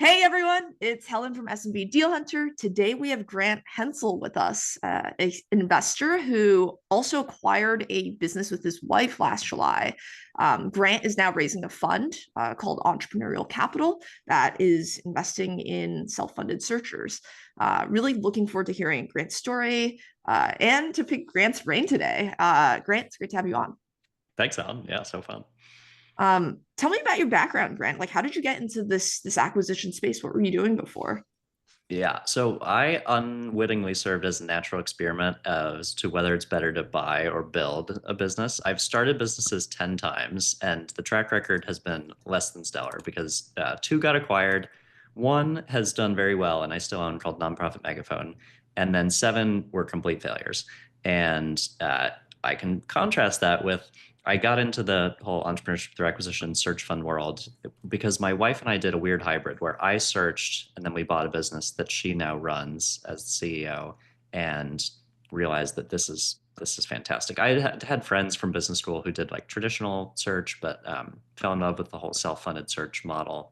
Hey everyone, it's Helen from S&B Deal Hunter. Today we have Grant Hensel with us, an investor who also acquired a business with his wife last July. Grant is now raising a fund called Entrepreneurial Capital that is investing in self-funded searchers. Really looking forward to hearing Grant's story and to pick Grant's brain today. Grant, it's great to have you on. Thanks, Alan. Yeah, so fun. Tell me about your background, Grant. Like, how did you get into this acquisition space? What were you doing before? Yeah, so I unwittingly served as a natural experiment as to whether it's better to buy or build a business. I've started businesses 10 times, and the track record has been less than stellar because two got acquired. One has done very well, and I still own, called Nonprofit Megaphone. And then seven were complete failures. And I can contrast that with I got into the whole entrepreneurship through acquisition search fund world because my wife and I did a weird hybrid where I searched and then we bought a business that she now runs as the CEO and realized that this is fantastic. I had friends from business school who did like traditional search, but fell in love with the whole self-funded search model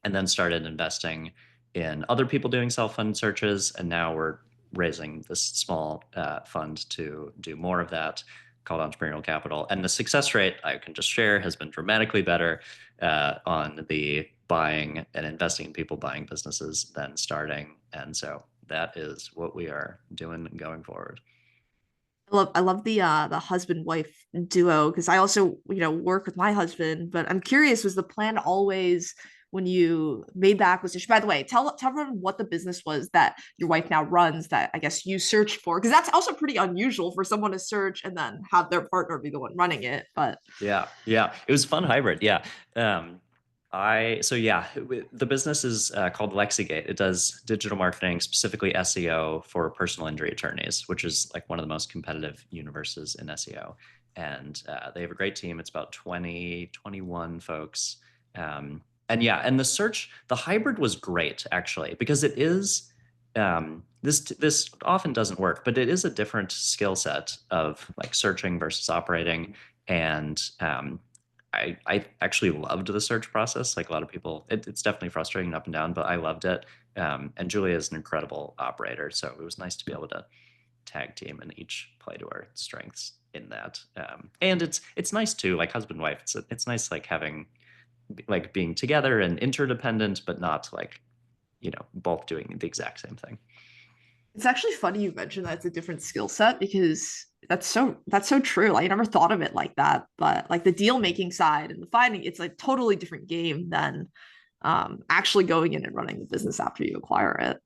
and then started investing in other people doing self-funded searches. And now we're raising this small fund to do more of that called Entrepreneurial Capital. And the success rate, I can just share, has been dramatically better on the buying and investing in people buying businesses than starting. And so that is what we are doing going forward. I love the husband wife duo because I also work with my husband. But I'm curious, was the plan always when you made the acquisition? By the way, tell everyone what the business was that your wife now runs that I guess you searched for because that's also pretty unusual for someone to search and then have their partner be the one running it. But Yeah, it was a fun hybrid. Yeah. Um, the business is called Lexigate. It does digital marketing, specifically SEO for personal injury attorneys, which is like one of the most competitive universes in SEO. And they have a great team. It's about 21 folks. And the hybrid was great actually, because it is, this often doesn't work, but it is a different skill set of like searching versus operating. And I actually loved the search process. Like a lot of people, it's definitely frustrating up and down, but I loved it. And Julia is an incredible operator, so it was nice to be able to tag team and each play to our strengths in that. And it's nice too, like husband and wife. It's nice like having like being together and interdependent, but not like both doing the exact same thing. it's actually funny you mentioned that it's a different skill set because that's so true. Like, I never thought of it like that. But like the deal making side and the finding, it's like totally different game than actually going in and running the business after you acquire it.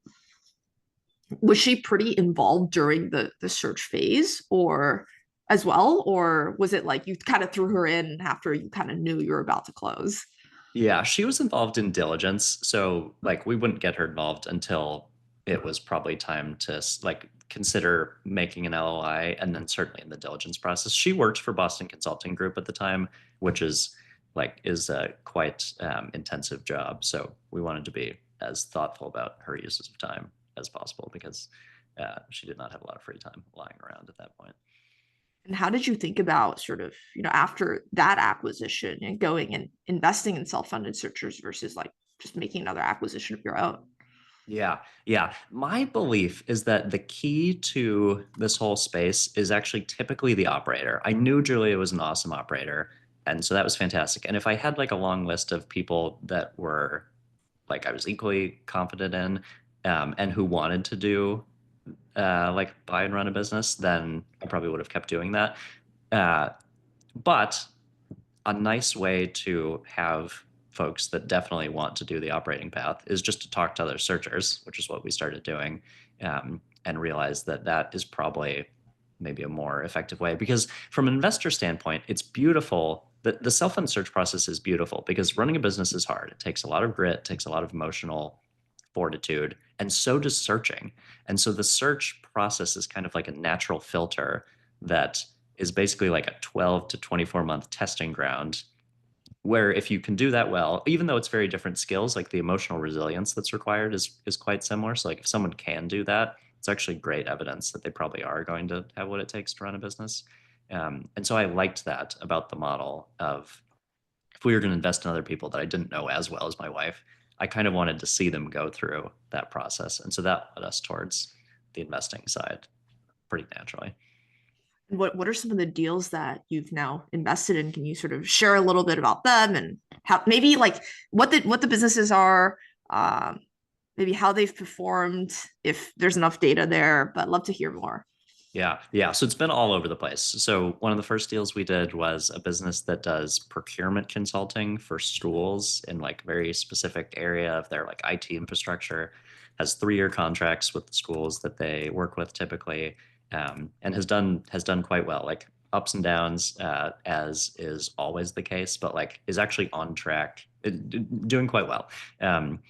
Was she pretty involved during the search phase or as well? Or was it like you kind of threw her in after you kind of knew you were about to close? Yeah, she was involved in diligence, so like we wouldn't get her involved until it was probably time to like consider making an LOI, and then certainly in the diligence process. She worked for Boston Consulting Group at the time, which is a quite intensive job. So we wanted to be as thoughtful about her uses of time as possible because she did not have a lot of free time lying around at that point. And how did you think about sort of, after that acquisition and going and investing in self-funded searchers versus like just making another acquisition of your own? Yeah. My belief is that the key to this whole space is actually typically the operator. I knew Julia was an awesome operator, and so that was fantastic. And if I had like a long list of people that were like I was equally confident in, and who wanted to do like buy and run a business, then I probably would have kept doing that. Uh, but a nice way to have folks that definitely want to do the operating path is just to talk to other searchers, which is what we started doing, and realize that that is probably maybe a more effective way. Because from an investor standpoint, it's beautiful. The self-fund search process is beautiful because running a business is hard. It takes a lot of grit, takes a lot of emotional fortitude, and so does searching. And so the search process is kind of like a natural filter that is basically like a 12 to 24-month testing ground where if you can do that well, even though it's very different skills, like the emotional resilience that's required is quite similar. So like if someone can do that, it's actually great evidence that they probably are going to have what it takes to run a business. And so I liked that about the model of if we were going to invest in other people that I didn't know as well as my wife, I kind of wanted to see them go through that process. And so that led us towards the investing side pretty naturally. What are some of the deals that you've now invested in? Can you sort of share a little bit about them and how maybe like what the businesses are, um, maybe how they've performed, if there's enough data there, but love to hear more. Yeah, yeah. So it's been all over the place. So one of the first deals we did was a business that does procurement consulting for schools in like very specific area of their like IT infrastructure, has 3-year contracts with the schools that they work with typically, and has done quite well. Like ups and downs, as is always the case, but like is actually on track, doing quite well. Um,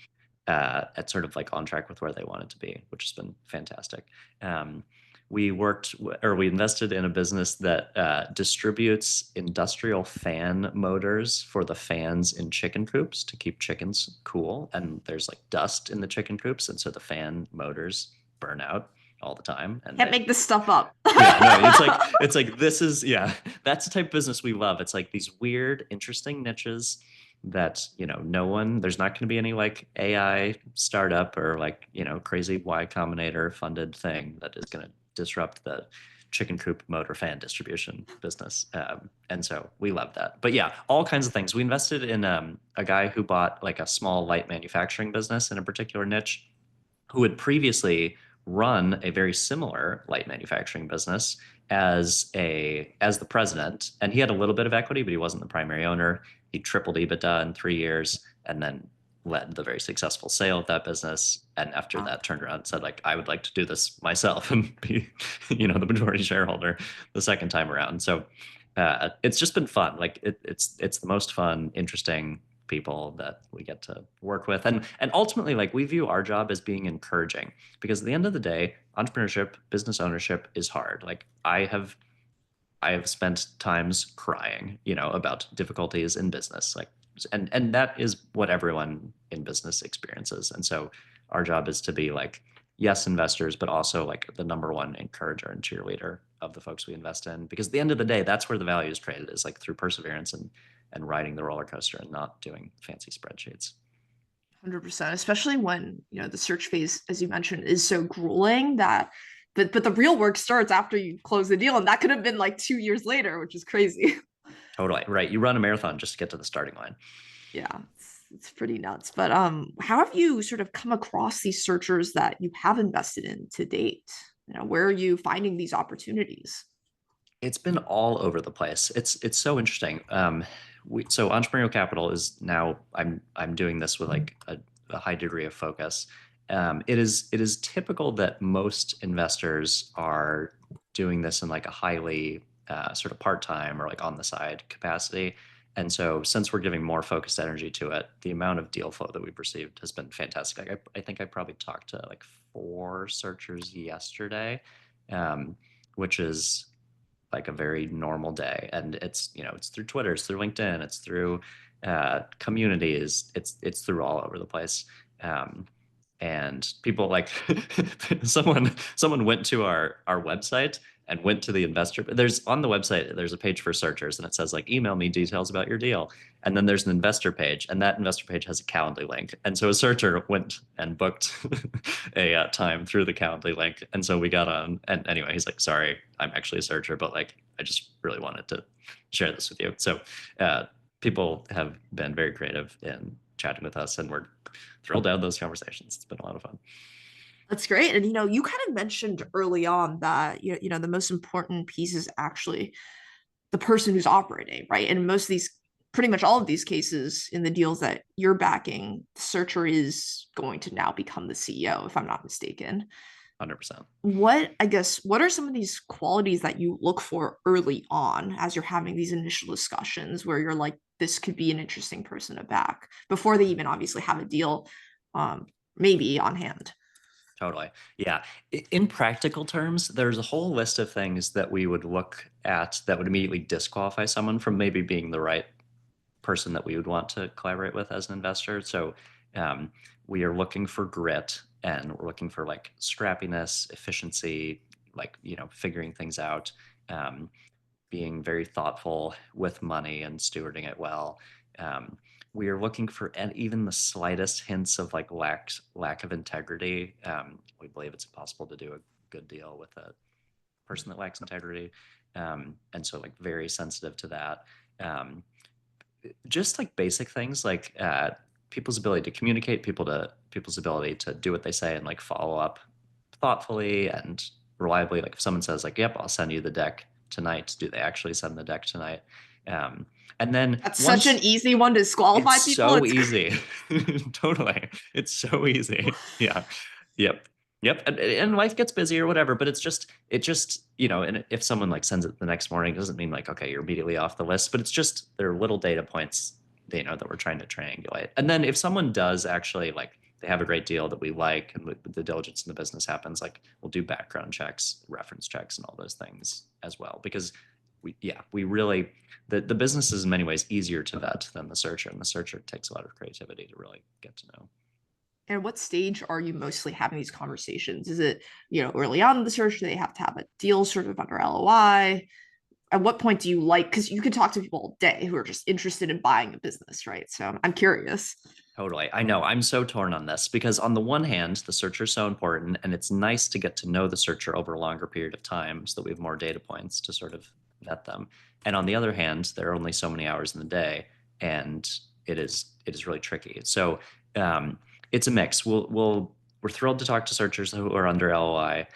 at sort of like on track with where they wanted to be, which has been fantastic. Um, we invested in a business that distributes industrial fan motors for the fans in chicken coops to keep chickens cool. And there's like dust in the chicken coops, and so the fan motors burn out all the time, and Can't they make this stuff up. yeah, no, it's like this is yeah, that's the type of business we love. It's like these weird, interesting niches that, no one, there's not going to be any like AI startup or like, crazy Y Combinator funded thing that is going to disrupt the chicken coop motor fan distribution business. And so we love that. But yeah, all kinds of things. We invested in a guy who bought like a small light manufacturing business in a particular niche, who had previously run a very similar light manufacturing business as the president, and he had a little bit of equity, but he wasn't the primary owner. He tripled EBITDA in 3 years, and then led the very successful sale of that business. And after Wow. that, turned around and said, like, I would like to do this myself and be, the majority shareholder the second time around. So it's just been fun. Like it's the most fun, interesting people that we get to work with, and ultimately, like, we view our job as being encouraging, because at the end of the day, entrepreneurship, business ownership is hard. Like I have spent times crying, about difficulties in business, like, and that is what everyone in business experiences. And so our job is to be like, yes, investors, but also like the number one encourager and cheerleader of the folks we invest in, because at the end of the day, that's where the value is created, is like through perseverance and riding the roller coaster and not doing fancy spreadsheets. 100%, especially when, the search phase, as you mentioned, is so grueling that but the real work starts after you close the deal, and that could have been like 2 years later, which is crazy. Totally right. You run a marathon just to get to the starting line. Yeah, it's pretty nuts. But how have you sort of come across these searchers that you have invested in to date? Where are you finding these opportunities? It's been all over the place. It's so interesting. So entrepreneurial capital is now, I'm doing this with like a high degree of focus. It is typical that most investors are doing this in like a highly sort of part-time or like on the side capacity. And so since we're giving more focused energy to it, the amount of deal flow that we've received has been fantastic. Like I think I probably talked to like 4 searchers yesterday, um, which is like a very normal day. And it's through Twitter, it's through LinkedIn, it's through communities, it's through all over the place. Um, and people like someone went to our website and went to the investor. There's on the website, there's a page for searchers, and it says like, email me details about your deal. And then there's an investor page, and that investor page has a Calendly link. And so a searcher went and booked a time through the Calendly link. And so we got on, and anyway, he's like, sorry, I'm actually a searcher, but like, I just really wanted to share this with you. So uh, people have been very creative in chatting with us, and we're thrilled to have those conversations. It's been a lot of fun. That's great. And you kind of mentioned early on that the most important piece is actually the person who's operating, right? And most of these, pretty much all of these cases in the deals that you're backing, the searcher is going to now become the CEO, if I'm not mistaken. 100%. What are some of these qualities that you look for early on as you're having these initial discussions where you're like, this could be an interesting person to back before they even obviously have a deal, um, maybe on hand? Totally. Yeah. In practical terms, there's a whole list of things that we would look at that would immediately disqualify someone from maybe being the right person that we would want to collaborate with as an investor. So um, we are looking for grit, and we're looking for like scrappiness, efficiency, like, figuring things out, um, being very thoughtful with money and stewarding it well. Um, we are looking for even the slightest hints of like lack of integrity. We believe it's impossible to do a good deal with a person that lacks integrity, and so like very sensitive to that. Um, just like basic things like people's ability to communicate, people's ability to do what they say and like follow up thoughtfully and reliably. Like if someone says like, "Yep, I'll send you the deck tonight," do they actually send the deck tonight? Um, and then That's such an once easy one to it's disqualify people. so It's easy. Totally. It's so easy. Yeah. Yep. Yep. And life gets busy or whatever, but it just, and if someone like sends it the next morning, it doesn't mean like, okay, you're immediately off the list, but it's just, there are little data points, that we're trying to triangulate. And then if someone does actually like, they have a great deal that we like and the diligence in the business happens, like we'll do background checks, reference checks, and all those things as well, because we really, the business is in many ways easier to vet than the searcher, and the searcher takes a lot of creativity to really get to know. and what stage are you mostly having these conversations? Is it, early on in the search, do they have to have a deal sort of under LOI? At what point do you like, because you can talk to people all day who are just interested in buying a business, right? So I'm curious. Totally. I know. I'm so torn on this because on the one hand, the searcher is so important and it's nice to get to know the searcher over a longer period of time so that we have more data points to sort of vet them. And on the other hand, there are only so many hours in the day and it is really tricky. So it's a mix. We're thrilled to talk to searchers who are under LOI.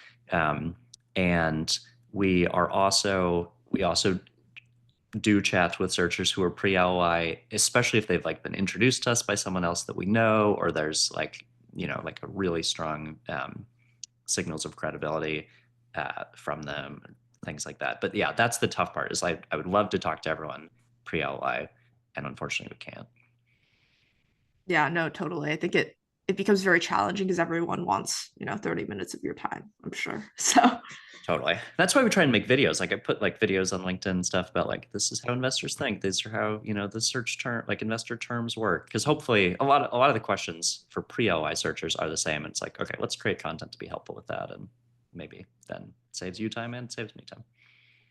And we also do chat with searchers who are pre-LOI, especially if they've like been introduced to us by someone else that we know, or there's like, like a really strong signals of credibility from them, things like that. But yeah, that's the tough part is I would love to talk to everyone pre-LOI, and unfortunately we can't. Yeah, no, totally. I think it becomes very challenging because everyone wants, 30 minutes of your time, I'm sure. So Totally. That's why we try and make videos. Like I put like videos on LinkedIn and stuff about like this is how investors think. These are how, the search term like investor terms work. Because hopefully a lot of the questions for pre-LI searchers are the same. And it's like, okay, let's create content to be helpful with that. And maybe then saves you time and saves me time.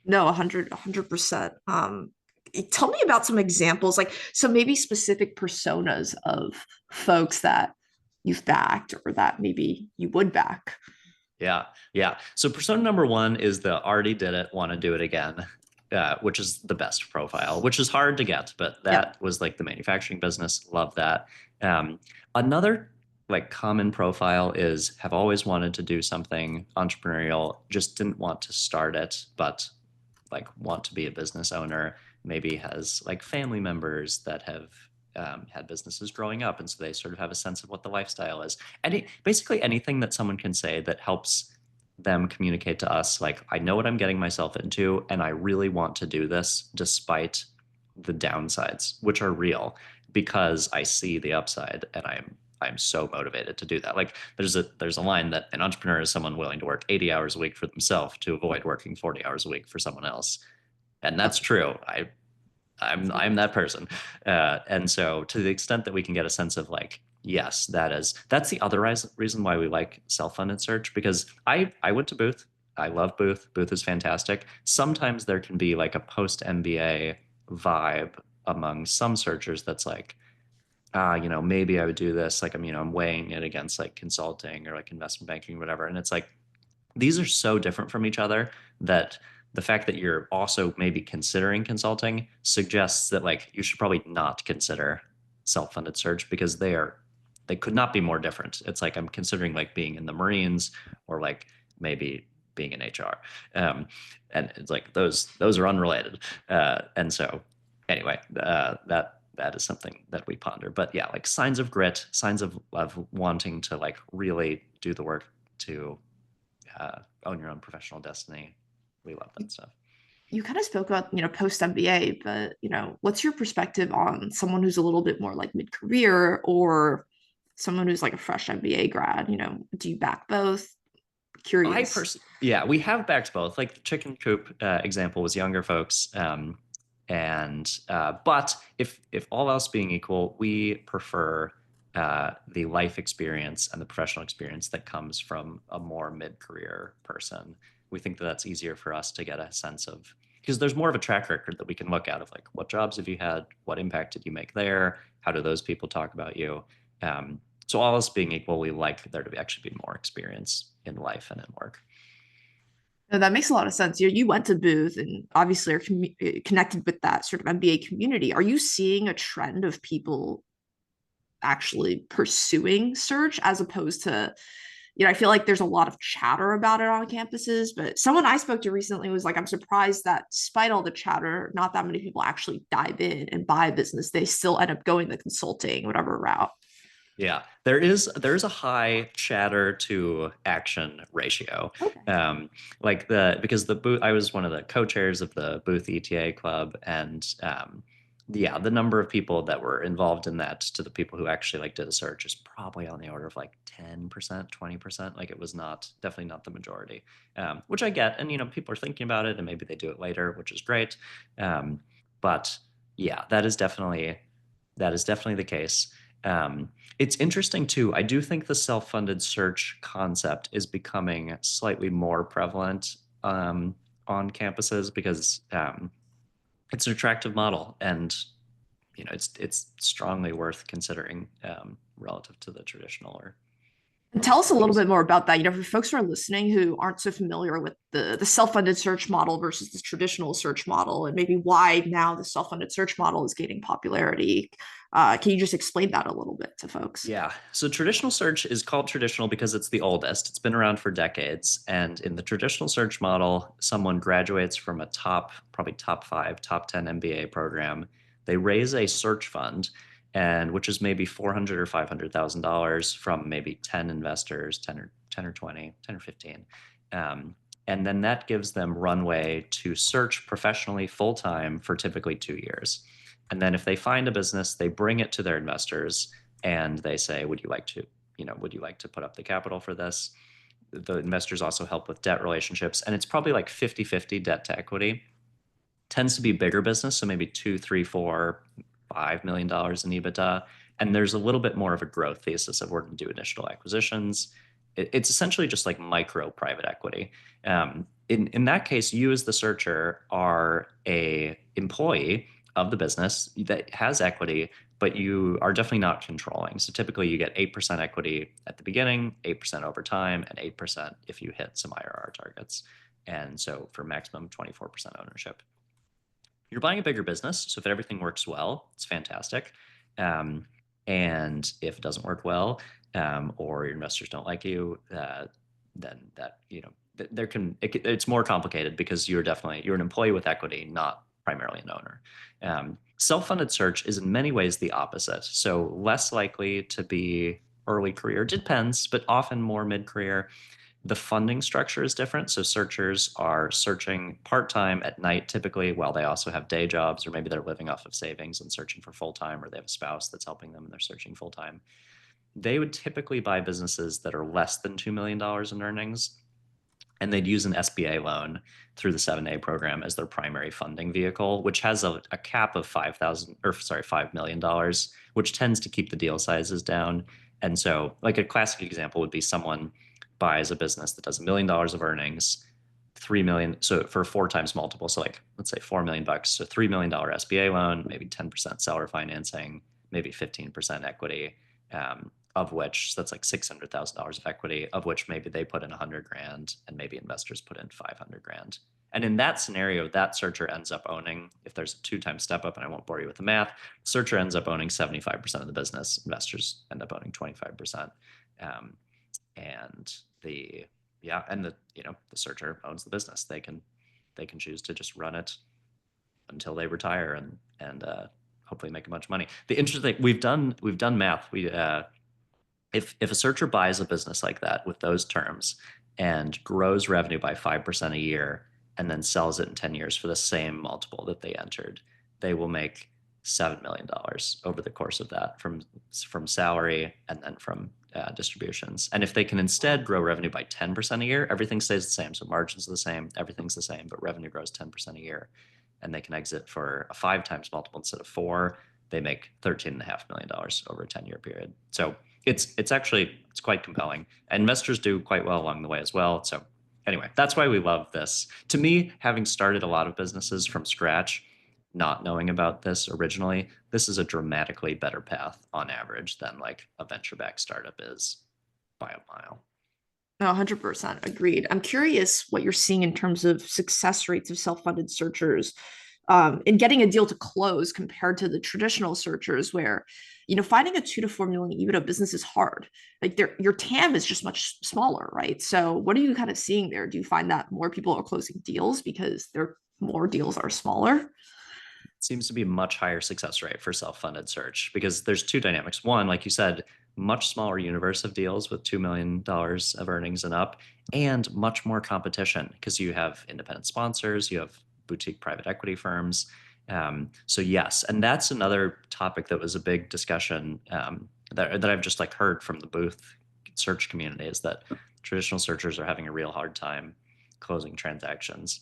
no, 100%. Tell me about some examples, like so maybe specific personas of folks that you've backed or that maybe you would back. Yeah. Yeah. So persona number one is the already did it, want to do it again, which is the best profile, which is hard to get, but Yep. that was like the manufacturing business. Love that. Um, Another like common profile is have always wanted to do something entrepreneurial, just didn't want to start it, but like want to be a business owner, maybe has like family members that have had businesses growing up. And so they sort of have a sense of what the lifestyle is. Basically anything that someone can say that helps them communicate to us, like, I know what I'm getting myself into, and I really want to do this despite the downsides, which are real, because I see the upside and I'm so motivated to do that. Like there's a line that an entrepreneur is someone willing to work 80 hours a week for themselves to avoid working 40 hours a week for someone else. And that's Yep. true. I'm that person. And so to the extent that we can get a sense of like, yes, that's the other reason why we like self-funded search, because I went to Booth. I love Booth. Booth is fantastic. Sometimes there can be like a post MBA vibe among some searchers that's like, maybe I would do this. Like I'm weighing it against like consulting or like investment banking or whatever. And it's like, these are so different from each other that the fact that you're also maybe considering consulting suggests that like you should probably not consider self-funded search because they could not be more different. It's like I'm considering like being in the Marines or like maybe being in HR. And it's like those are unrelated. And so anyway, that is something that we ponder. But yeah, like signs of grit, signs of wanting to like really do the work to own your own professional destiny. We love that stuff. You kind of spoke about, post MBA, but, what's your perspective on someone who's a little bit more like mid-career or someone who's like a fresh MBA grad? Do you back both? Curious. Yeah, we have backed both. Like the chicken coop example was younger folks, and but if all else being equal, we prefer the life experience and the professional experience that comes from a more mid-career person. We think that that's easier for us to get a sense of, because there's more of a track record that we can look at of like what jobs have you had, what impact did you make there, How do those people talk about you? So all else being equal, we like there to actually be more experience in life and in work. No, that makes a lot of sense. You went to Booth and obviously are connected with that sort of MBA community. Are you seeing a trend of people actually pursuing search as opposed to, I feel like there's a lot of chatter about it on campuses, but someone I spoke to recently was like, I'm surprised that despite all the chatter, not that many people actually dive in and buy a business. They still end up going the consulting, whatever route. Yeah, there's a high chatter to action ratio. Okay. Like the because the booth I was one of the co-chairs of the Booth ETA club, and yeah, the number of people that were involved in that to the people who actually like did a search is probably on the order of like 10%, 20%. Like it was not definitely not the majority, which I get, and people are thinking about it, and maybe they do it later, which is great. But yeah, that is definitely the case. It's interesting too. I do think the self-funded search concept is becoming slightly more prevalent on campuses because it's an attractive model, and it's strongly worth considering relative to the traditional or And tell us a little those. bit more about that. For folks who are listening who aren't so familiar with the self-funded search model versus the traditional search model, and maybe why now the self-funded search model is gaining popularity. Can you just explain that a little bit to folks? Yeah. So traditional search is called traditional because it's the oldest. It's been around for decades. And in the traditional search model, someone graduates from a probably top five, top 10 MBA program. They raise a search fund, and which is maybe 400 or $500,000 from maybe 10 investors, 10 or 20, 10 or 15. And then that gives them runway to search professionally full time for typically 2 years. And then if they find a business, they bring it to their investors and they say, would you like to put up the capital for this? The investors also help with debt relationships. And it's probably like 50-50 debt to equity. Tends to be bigger business. So maybe 2, 3, 4, $5 million in EBITDA. And there's a little bit more of a growth thesis of we're going to do initial acquisitions. It's essentially just like micro private equity. In that case, you as the searcher are a employee of the business that has equity, but you are definitely not controlling. So typically you get 8% equity at the beginning, 8% over time, and 8% if you hit some IRR targets. And so for maximum 24% ownership. You're buying a bigger business, so if everything works well, it's fantastic. And if it doesn't work well, or your investors don't like you, then that it's more complicated because you're an employee with equity, not primarily an owner. Self-funded search is in many ways the opposite. So less likely to be early career, depends, but often more mid-career. The funding structure is different. So searchers are searching part-time at night, typically, while they also have day jobs, or maybe they're living off of savings and searching for full-time, or they have a spouse that's helping them and they're searching full-time. They would typically buy businesses that are less than $2 million in earnings, and they'd use an SBA loan through the 7A program as their primary funding vehicle, which has a cap of $5 million, which tends to keep the deal sizes down. And so, like a classic example would be someone buys a business that does $1 million of earnings, 3 million, so for 4 times multiple, so like let's say $4 million, so $3 million SBA loan, maybe 10% seller financing, maybe 15% equity, of which, so that's like $600,000 of equity, of which maybe they put in 100 grand and maybe investors put in 500 grand. And in that scenario, that searcher ends up owning, if there's a 2 times step up, and I won't bore you with the math, searcher ends up owning 75% of the business, investors end up owning 25%. And the searcher owns the business. They can choose to just run it until they retire and hopefully make a bunch of money. The interesting thing, we've done math. If a searcher buys a business like that with those terms and grows revenue by 5% a year and then sells it in 10 years for the same multiple that they entered, they will make $7 million over the course of that from salary and then from distributions. And if they can instead grow revenue by 10% a year, everything stays the same. So margins are the same, everything's the same, but revenue grows 10% a year, and they can exit for a 5 times multiple instead of 4, they make $13.5 million over a 10-year period. So it's quite compelling. And investors do quite well along the way as well. So anyway, that's why we love this. To me, having started a lot of businesses from scratch, not knowing about this originally, this is a dramatically better path on average than like a venture-backed startup is by a mile. No, 100% agreed. I'm curious what you're seeing in terms of success rates of self-funded searchers in getting a deal to close compared to the traditional searchers where, finding a 2 to 4 million EBITDA business is hard. Like your TAM is just much smaller, right? So what are you kind of seeing there? Do you find that more people are closing deals because their more deals are smaller? Seems to be much higher success rate for self-funded search because there's two dynamics. One, like you said, much smaller universe of deals with $2 million of earnings and up, and much more competition because you have independent sponsors, you have boutique private equity firms. So yes, and that's another topic that was a big discussion that I've just like heard from the booth search community is that traditional searchers are having a real hard time closing transactions.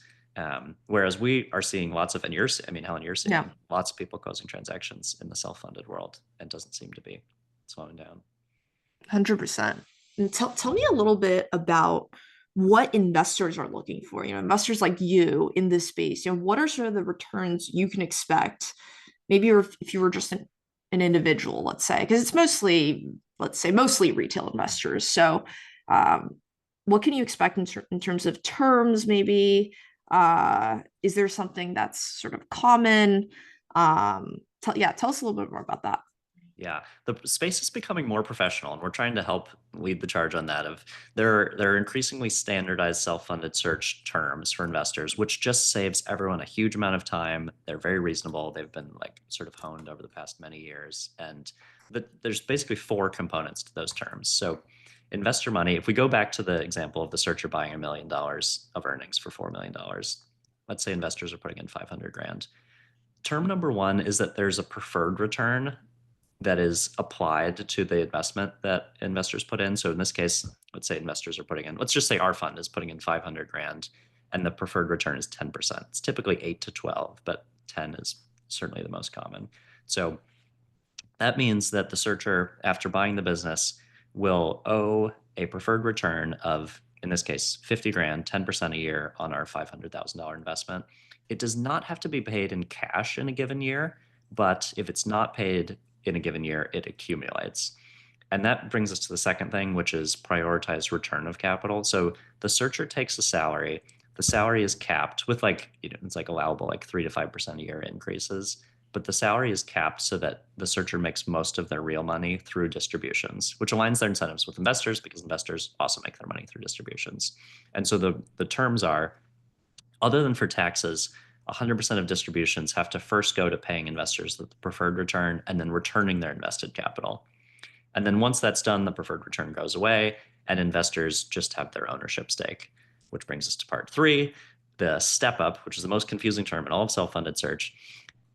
Whereas we are seeing lots of, and I mean, Helen, you're Yeah, seeing lots of people closing transactions in the self-funded world and doesn't seem to be slowing down. 100%. And tell me a little bit about what investors are looking for. Investors like you in this space. What are sort of the returns you can expect? Maybe if you were just an individual, let's say, because it's mostly, let's say, mostly retail investors. So, um, what can you expect in terms of terms? Maybe is there something that's sort of common? Tell us a little bit more about that. Yeah, the space is becoming more professional, and we're trying to help lead the charge on that. Of there are increasingly standardized self-funded search terms for investors, which just saves everyone a huge amount of time. They're very reasonable. They've been like sort of honed over the past many years, and there's basically four components to those terms. So, investor money. If we go back to the example of the searcher buying $1 million of earnings for $4 million, let's say investors are putting in 500 grand. Term number one is that there's a preferred return that is applied to the investment that investors put in. So in this case, let's say investors are putting in, let's just say our fund is putting in 500 grand and the preferred return is 10%. It's typically 8 to 12, but 10 is certainly the most common. So that means that the searcher, after buying the business, will owe a preferred return of, in this case, 50 grand, 10% a year on our $500,000 investment. It does not have to be paid in cash in a given year, but if it's not paid in a given year, it accumulates. And that brings us to the second thing, which is prioritized return of capital. So the searcher takes a salary. The salary is capped with like, it's like allowable like 3 to 5% a year increases, but the salary is capped so that the searcher makes most of their real money through distributions, which aligns their incentives with investors because investors also make their money through distributions. And so the terms are, other than for taxes, 100% of distributions have to first go to paying investors the preferred return and then returning their invested capital. And then once that's done, the preferred return goes away and investors just have their ownership stake, which brings us to part three, the step up, which is the most confusing term in all of self-funded search.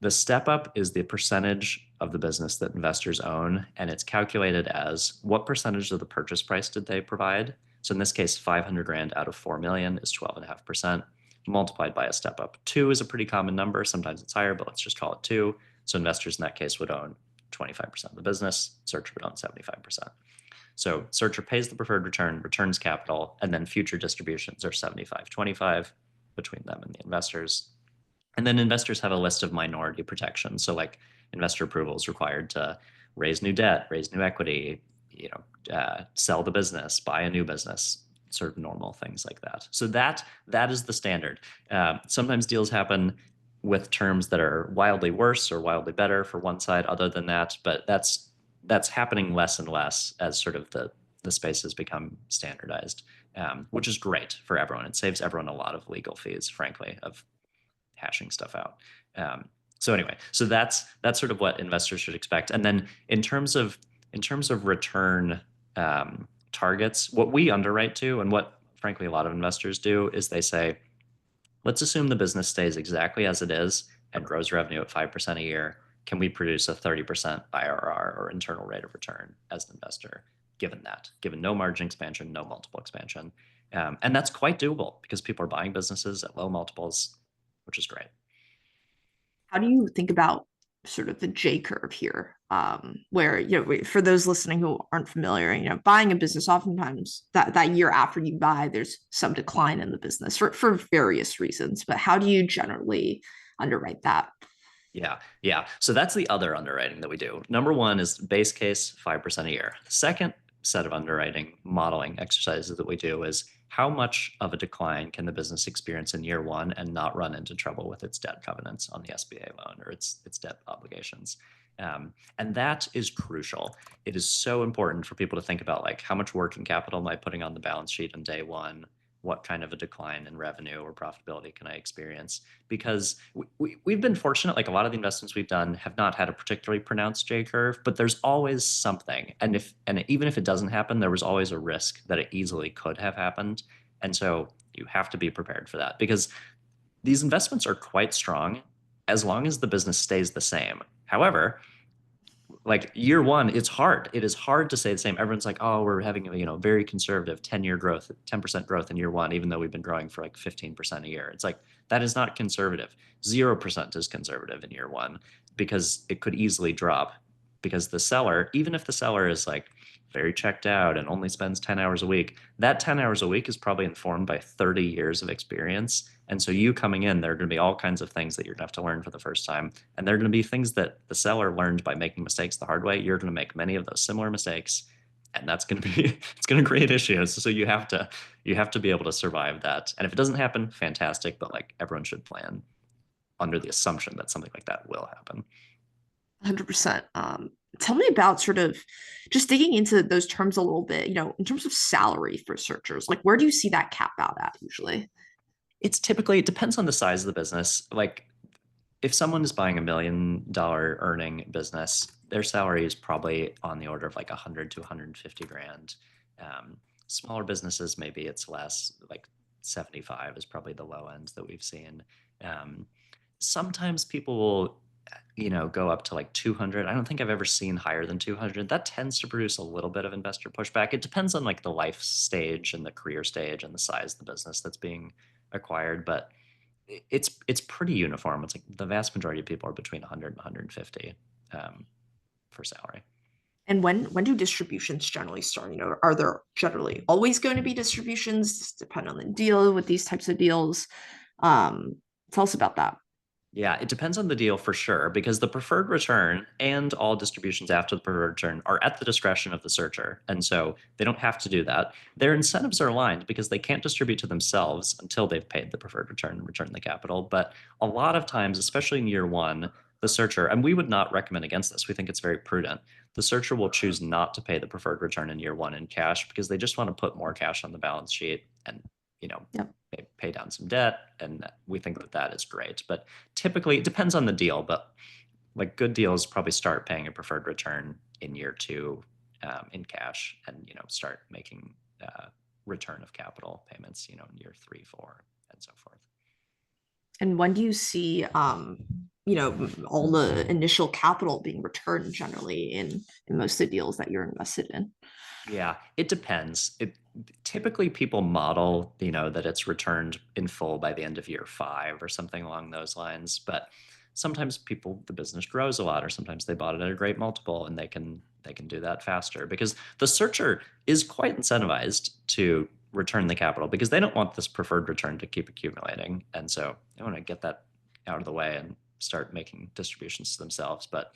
The step up is the percentage of the business that investors own, and it's calculated as what percentage of the purchase price did they provide. So in this case, 500 grand out of 4 million is 12.5% multiplied by a step up. 2 is a pretty common number. Sometimes it's higher, but let's just call it 2. So investors in that case would own 25% of the business, searcher would own 75%. So searcher pays the preferred return, returns capital, and then future distributions are 75-25 between them and the investors. And then investors have a list of minority protections. So like investor approval is required to raise new debt, raise new equity, sell the business, buy a new business, sort of normal things like that. So that is the standard. Sometimes deals happen with terms that are wildly worse or wildly better for one side other than that, but that's happening less and less as sort of the space has become standardized, which is great for everyone. It saves everyone a lot of legal fees, frankly, of hashing stuff out. So anyway, so that's sort of what investors should expect. And then in terms of return targets, what we underwrite to and what frankly a lot of investors do is they say, let's assume the business stays exactly as it is and grows revenue at 5% a year. Can we produce a 30% IRR or internal rate of return as an investor, given no margin expansion, no multiple expansion? And that's quite doable because people are buying businesses at low multiples, which is great. How do you think about sort of the J curve here? Where, for those listening who aren't familiar, buying a business, oftentimes that year after you buy, there's some decline in the business for various reasons. But how do you generally underwrite that? Yeah, yeah. So that's the other underwriting that we do. Number one is base case 5% a year. The second set of underwriting modeling exercises that we do is how much of a decline can the business experience in year one and not run into trouble with its debt covenants on the SBA loan or its debt obligations. And that is crucial. It is so important for people to think about like how much working capital am I putting on the balance sheet on day one? What kind of a decline in revenue or profitability can I experience? Because we've been fortunate, like a lot of the investments we've done have not had a particularly pronounced J curve, but there's always something. And even if it doesn't happen, there was always a risk that it easily could have happened. And so you have to be prepared for that because these investments are quite strong as long as the business stays the same. However, like year one, it's hard. It is hard to say the same. Everyone's like, oh, we're having very conservative 10-year growth, 10% growth in year one, even though we've been growing for like 15% a year. It's like that is not conservative. 0% is conservative in year one because it could easily drop because the seller, even if the seller is like very checked out and only spends 10 hours a week, that 10 hours a week is probably informed by 30 years of experience. And so you coming in, there are going to be all kinds of things that you're going to have to learn for the first time. And there are going to be things that the seller learned by making mistakes the hard way. You're going to make many of those similar mistakes. And that's going to be, it's going to create issues. So you have to be able to survive that. And if it doesn't happen, fantastic. But like everyone should plan under the assumption that something like that will happen. 100%. Tell me about sort of just digging into those terms a little bit, in terms of salary for searchers, like where do you see that cap out at usually? It depends on the size of the business. Like if someone is buying $1 million earning business, their salary is probably on the order of like 100 to 150 grand. Um, Smaller businesses, maybe it's less, like 75 is probably the low end that we've seen. Um, Sometimes people will, go up to like 200. I don't think I've ever seen higher than 200. That tends to produce a little bit of investor pushback. It depends on like the life stage and the career stage and the size of the business that's being acquired, but it's pretty uniform. It's like the vast majority of people are between 100 and 150 for salary. And when do distributions generally start? Are there generally always going to be distributions? Just depend on the deal with these types of deals. Um, Tell us about that. Yeah, it depends on the deal for sure, because the preferred return and all distributions after the preferred return are at the discretion of the searcher. And so they don't have to do that. Their incentives are aligned because they can't distribute to themselves until they've paid the preferred return and returned the capital. But a lot of times, especially in year one, the searcher, and we would not recommend against this, we think it's very prudent. The searcher will choose not to pay the preferred return in year one in cash because they just want to put more cash on the balance sheet and, you know, Yep. pay down some debt. And we think that that is great. But typically it depends on the deal, but like good deals probably start paying a preferred return in year two in cash and start making return of capital payments in year three, four, and so forth. And when do you see all the initial capital being returned generally in most of the deals that you're invested in? Yeah, it depends. It typically people model, that it's returned in full by the end of year five or something along those lines. But sometimes the business grows a lot, or sometimes they bought it at a great multiple and they can do that faster because the searcher is quite incentivized to return the capital because they don't want this preferred return to keep accumulating. And so they want to get that out of the way and start making distributions to themselves. But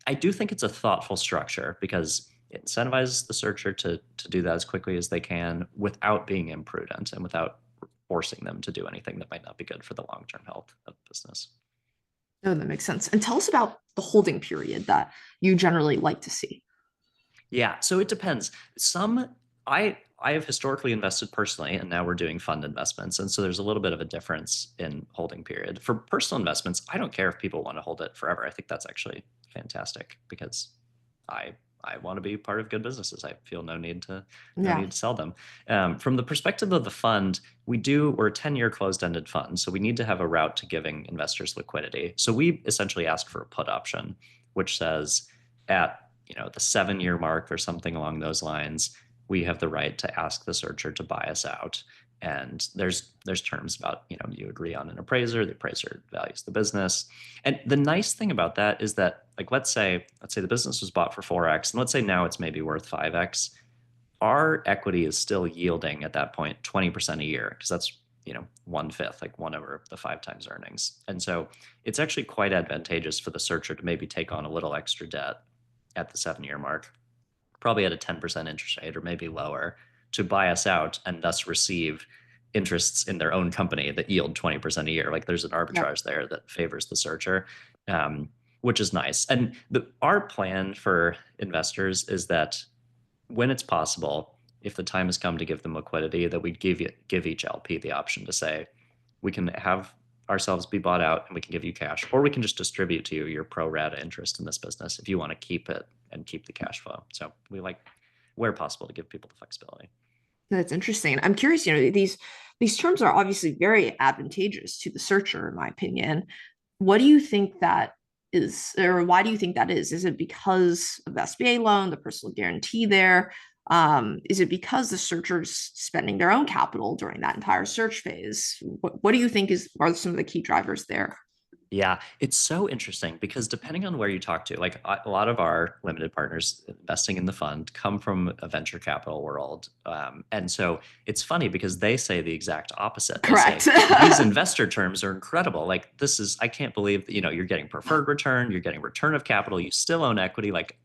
I do think it's a thoughtful structure because it incentivizes the searcher to do that as quickly as they can without being imprudent and without forcing them to do anything that might not be good for the long-term health of the business. Oh, that makes sense. And tell us about the holding period that you generally like to see. Yeah, so it depends. I have historically invested personally, and now we're doing fund investments, and so there's a little bit of a difference in holding period. For personal investments, I don't care if people want to hold it forever. I think that's actually fantastic because I I want to be part of good businesses. I feel no Yeah. need to sell them. From the perspective of the fund, we're a 10-year closed-ended fund, so we need to have a route to giving investors liquidity. So we essentially ask for a put option, which says at the 7-year mark or something along those lines, we have the right to ask the searcher to buy us out. And there's terms about you agree on an appraiser, the appraiser values the business. And the nice thing about that is that, like, let's say the business was bought for 4x, and let's say now it's maybe worth 5x. Our equity is still yielding at that point 20% a year, because 1/5, like 1/5 earnings. And so it's actually quite advantageous for the searcher to maybe take on a little extra debt at the 7-year mark, probably at a 10% interest rate or maybe lower, to buy us out and thus receive interests in their own company that yield 20% a year. Like there's an Yep. arbitrage there that favors the searcher, um, which is nice. And our plan for investors is that when it's possible, if the time has come to give them liquidity, that we give each LP the option to say, we can have ourselves be bought out and we can give you cash, or we can just distribute to you your pro rata interest in this business if you want to keep it and keep the cash flow. So we like, where possible, to give people the flexibility. That's interesting. I'm curious, these terms are obviously very advantageous to the searcher, in my opinion. What do you think that is, or why do you think that is? Is it because of the SBA loan, the personal guarantee there? Is it because the searcher's spending their own capital during that entire search phase? What do you think are some of the key drivers there? Yeah, it's so interesting because depending on where you talk to, like a lot of our limited partners investing in the fund come from a venture capital world. And so it's funny because they say the exact opposite. They say, Correct. these investor terms are incredible. Like, this is, I can't believe that, you're getting preferred return, you're getting return of capital, you still own equity. Like,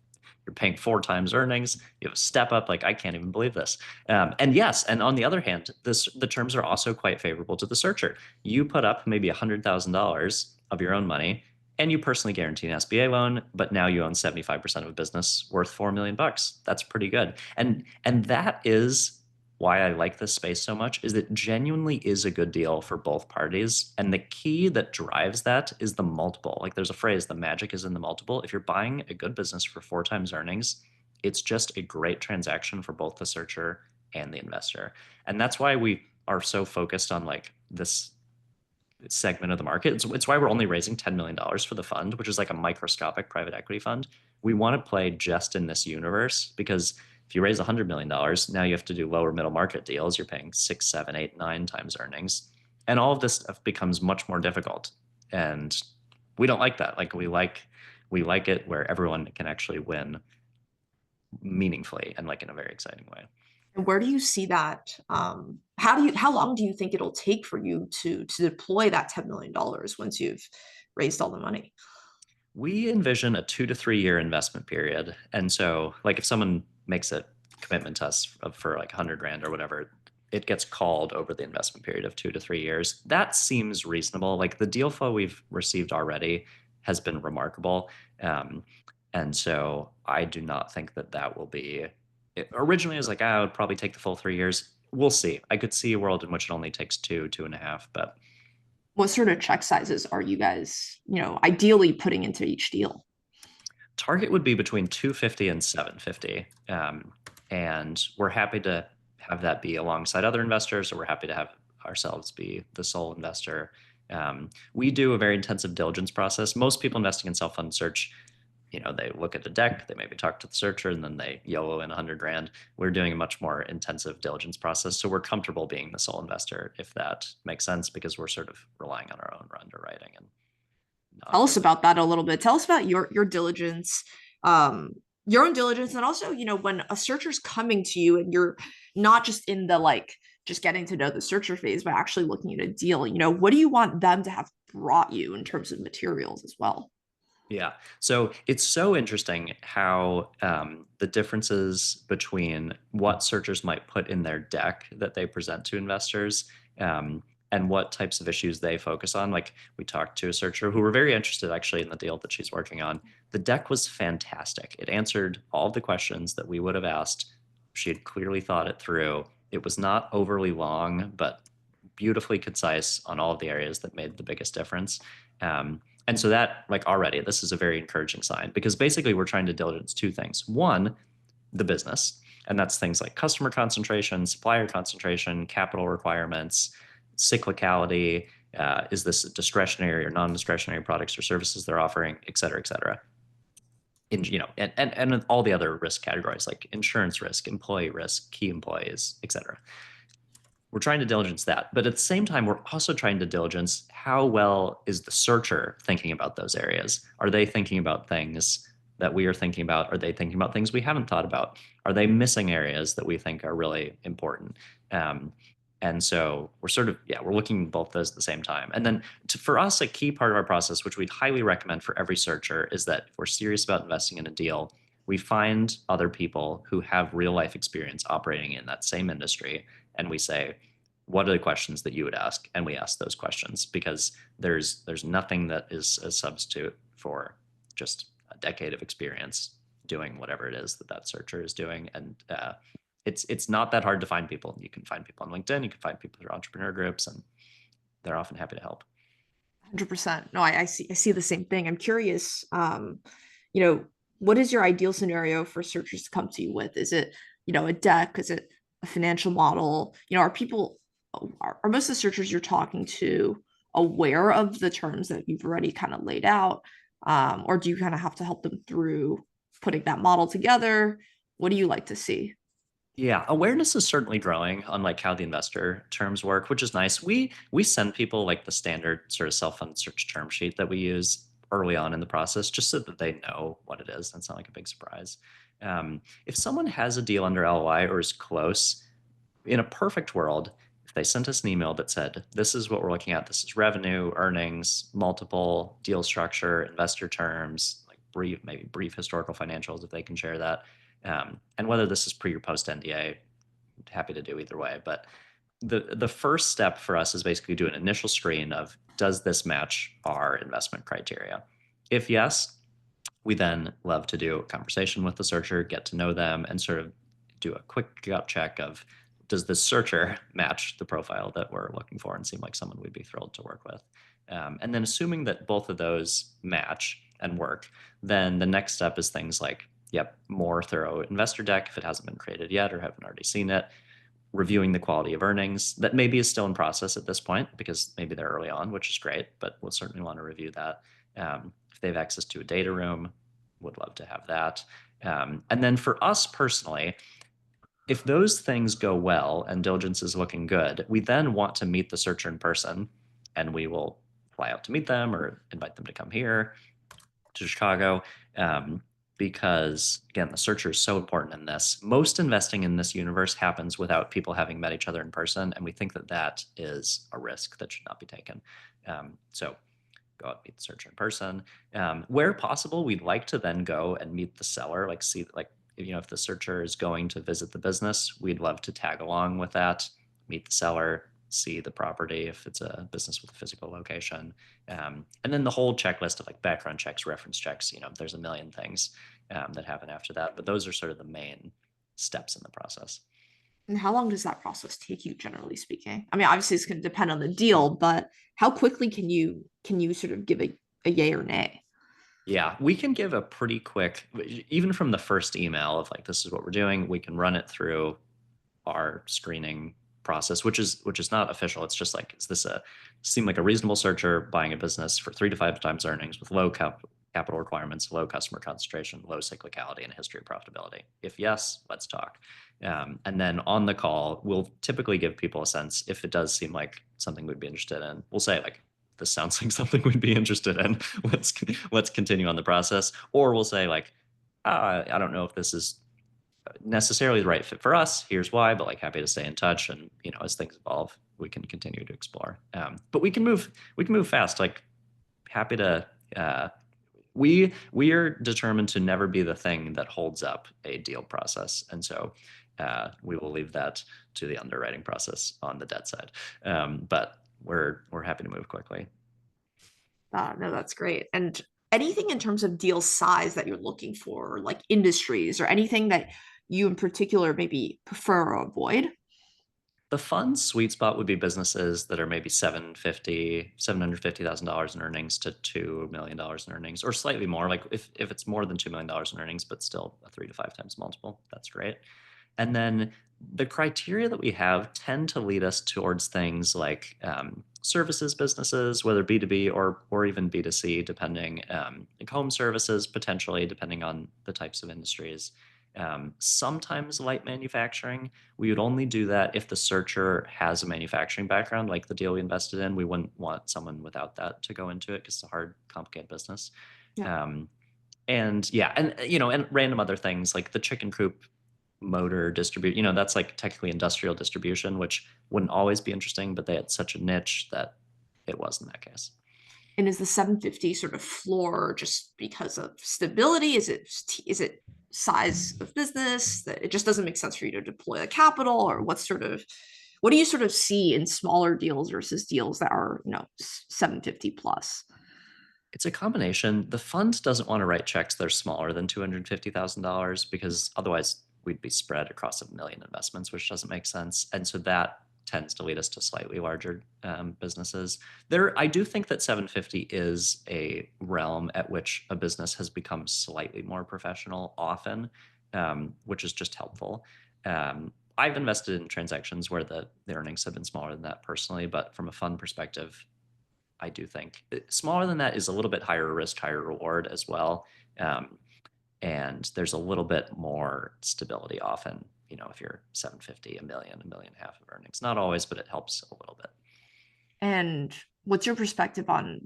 you're paying 4 times earnings. You have a step up. Like, I can't even believe this. And yes, and on the other hand, the terms are also quite favorable to the searcher. You put up maybe $100,000 of your own money, and you personally guarantee an SBA loan, but now you own 75% of a business worth $4 million. That's pretty good. And that is why I like this space so much, is it genuinely is a good deal for both parties. And the key that drives that is the multiple. Like, there's a phrase, the magic is in the multiple. If you're buying a good business for 4 times earnings, it's just a great transaction for both the searcher and the investor. And that's why we are so focused on like this segment of the market. It's why we're only raising $10 million for the fund, which is like a microscopic private equity fund. We want to play just in this universe because if you raise $100 million, now you have to do lower middle market deals. You're paying 6, 7, 8, 9 times earnings. And all of this stuff becomes much more difficult. And we don't like that. Like, we like it where everyone can actually win meaningfully and like in a very exciting way. And where do you see that? How long do you think it'll take for you to deploy that $10 million once you've raised all the money? We envision a 2 to 3 year investment period. And so, like, if someone makes a commitment to us for like 100 grand or whatever, it gets called over the investment period of 2 to 3 years. That seems reasonable. Like, the deal flow we've received already has been remarkable. And so I do not think that that will be. Originally, I was like, I would probably take the full 3 years. We'll see. I could see a world in which it only takes 2, 2.5, but What sort of check sizes are you guys, ideally putting into each deal? target would be between 250 and 750. And we're happy to have that be alongside other investors, or we're happy to have ourselves be the sole investor. We do a very intensive diligence process. Most people investing in self-fund search, they look at the deck, they maybe talk to the searcher, and then they YOLO in 100 grand. We're doing a much more intensive diligence process. So we're comfortable being the sole investor, if that makes sense, because we're sort of relying on our own underwriting and not Tell us really. about that a little bit. Tell us about your diligence, um, your own diligence, and also, when a searcher's coming to you and you're not just in the like just getting to know the searcher phase, but actually looking at a deal, what do you want them to have brought you in terms of materials as well? Yeah. So it's so interesting how the differences between what searchers might put in their deck that they present to investors, and what types of issues they focus on. Like, we talked to a searcher who were very interested actually in the deal that she's working on. The deck was fantastic. It answered all of the questions that we would have asked. She had clearly thought it through. It was not overly long, but beautifully concise on all of the areas that made the biggest difference. And so that, like, already, this is a very encouraging sign, because basically we're trying to diligence 2 things. One, the business, and that's things like customer concentration, supplier concentration, capital requirements, cyclicality. Is this discretionary or non-discretionary products or services they're offering, et cetera, et cetera. And all the other risk categories like insurance risk, employee risk, key employees, et cetera. We're trying to diligence that. But at the same time, we're also trying to diligence how well is the searcher thinking about those areas? Are they thinking about things that we are thinking about? Are they thinking about things we haven't thought about? Are they missing areas that we think are really important? And so we're sort of, yeah, we're looking at both those at the same time. And then for us, a key part of our process, which we'd highly recommend for every searcher, is that if we're serious about investing in a deal, we find other people who have real life experience operating in that same industry. And we say, what are the questions that you would ask? And we ask those questions because there's nothing that is a substitute for just a decade of experience doing whatever it is that that searcher is doing. And it's not that hard to find people. You can find people on LinkedIn, you can find people through entrepreneur groups, and they're often happy to help. 100%. No, I see the same thing. I'm curious, you know, what is your ideal scenario for searchers to come to you with? Is it, a deck? Is it a financial model? Are people, are most of the searchers you're talking to aware of the terms that you've already kind of laid out? Or do you kind of have to help them through putting that model together? What do you like to see? Yeah, awareness is certainly growing on like how the investor terms work, which is nice. We send people like the standard sort of self-funded search term sheet that we use early on in the process, just so that they know what it is. That's not like a big surprise. If someone has a deal under LOI or is close, in a perfect world, if they sent us an email that said, this is what we're looking at, this is revenue, earnings, multiple, deal structure, investor terms, like maybe brief historical financials if they can share that. And whether this is pre or post NDA, happy to do either way. But the first step for us is basically do an initial screen of, does this match our investment criteria? If yes, we then love to do a conversation with the searcher, get to know them, and sort of do a quick gut check of, does this searcher match the profile that we're looking for and seem like someone we'd be thrilled to work with? And then assuming that both of those match and work, then the next step is things like, yep, more thorough investor deck if it hasn't been created yet or haven't already seen it, reviewing the quality of earnings that maybe is still in process at this point because maybe they're early on, which is great, but we'll certainly want to review that. If they have access to a data room, would love to have that. And then for us personally, if those things go well and diligence is looking good, we then want to meet the searcher in person, and we will fly out to meet them or invite them to come here to Chicago. Because again, the searcher is so important in this. Most investing in this universe happens without people having met each other in person, and we think that that is a risk that should not be taken. So go out and meet the searcher in person. Where possible, we'd like to then go and meet the seller, like see, like, if the searcher is going to visit the business, we'd love to tag along with that, meet the seller, see the property if it's a business with a physical location. And then the whole checklist of like background checks, reference checks, there's a million things that happen after that, but those are sort of the main steps in the process. And how long does that process take you, generally speaking? I mean, obviously it's going to depend on the deal, but how quickly can you sort of give a yay or nay? Yeah, we can give a pretty quick, even from the first email of like, this is what we're doing, we can run it through our screening process, which is not official. It's just like, is this seem like a reasonable searcher buying a business for 3 to 5 times earnings with low capital requirements, low customer concentration, low cyclicality, and a history of profitability? If yes, let's talk. And then on the call, we'll typically give people a sense if it does seem like something we'd be interested in. We'll say like, this sounds like something we'd be interested in. Let's continue on the process. Or we'll say like, I don't know if this is necessarily the right fit for us. Here's why, but like happy to stay in touch. And as things evolve, we can continue to explore. But we can move fast. Like happy to. We are determined to never be the thing that holds up a deal process, and so we will leave that to the underwriting process on the debt side. But we're happy to move quickly. No, that's great. And anything in terms of deal size that you're looking for, or like industries, or anything that you in particular maybe prefer or avoid? The fun sweet spot would be businesses that are maybe $750,000 in earnings to $2 million in earnings, or slightly more. Like if it's more than $2 million in earnings, but still a 3 to 5 times multiple, that's great. And then the criteria that we have tend to lead us towards things like services businesses, whether B2B or even B2C, depending, like home services, potentially, depending on the types of industries. Sometimes light manufacturing. We would only do that if the searcher has a manufacturing background, like the deal we invested in. We wouldn't want someone without that to go into it because it's a hard, complicated business. Yeah. And yeah, and and random other things like the chicken coop motor distribute, that's like technically industrial distribution, which wouldn't always be interesting, but they had such a niche that it was in that case. And is the 750 sort of floor just because of stability? Is it size of business that it just doesn't make sense for you to deploy the capital, or what do you sort of see in smaller deals versus deals that are 750 plus? It's a combination. The fund doesn't want to write checks that are smaller than $250,000 because otherwise we'd be spread across a million investments, which doesn't make sense. And so that tends to lead us to slightly larger businesses. I do think that 750 is a realm at which a business has become slightly more professional often, which is just helpful. I've invested in transactions where the earnings have been smaller than that personally, but from a fund perspective, I do think smaller than that is a little bit higher risk, higher reward as well. Um, and there's a little bit more stability often, if you're 750, a million and a half of earnings. Not always, but it helps a little bit. And what's your perspective on,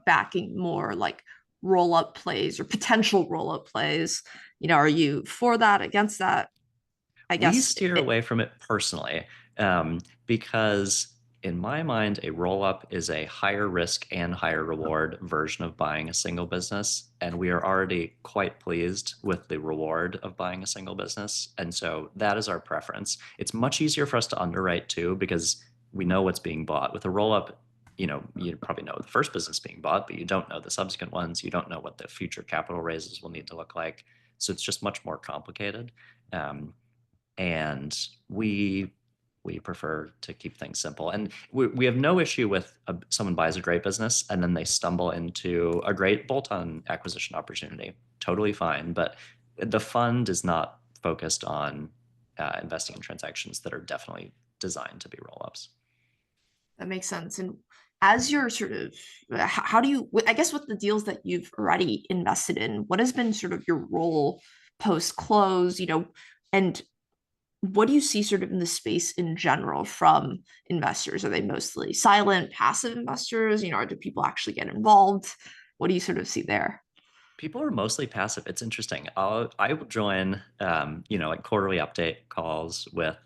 backing more like roll up plays or potential roll up plays? Are you for that, against that? I We guess steer away from it personally because, in my mind, a roll up is a higher risk and higher reward version of buying a single business. And we are already quite pleased with the reward of buying a single business. And so that is our preference. It's much easier for us to underwrite too because we know what's being bought. With a roll up, you probably know the first business being bought, but you don't know the subsequent ones. You don't know what the future capital raises will need to look like. So it's just much more complicated. Um, and we prefer to keep things simple. And we have no issue with someone buys a great business and then they stumble into a great bolt-on acquisition opportunity. Totally fine, but the fund is not focused on investing in transactions that are definitely designed to be roll-ups. that makes sense. And as you're sort of, how do you, I guess, with the deals that you've already invested in, what has been sort of your role post close, and what do you see sort of in the space in general from investors? Are they mostly silent, passive investors? Or do people actually get involved? What do you sort of see there? People are mostly passive. It's interesting. I will join, like quarterly update calls with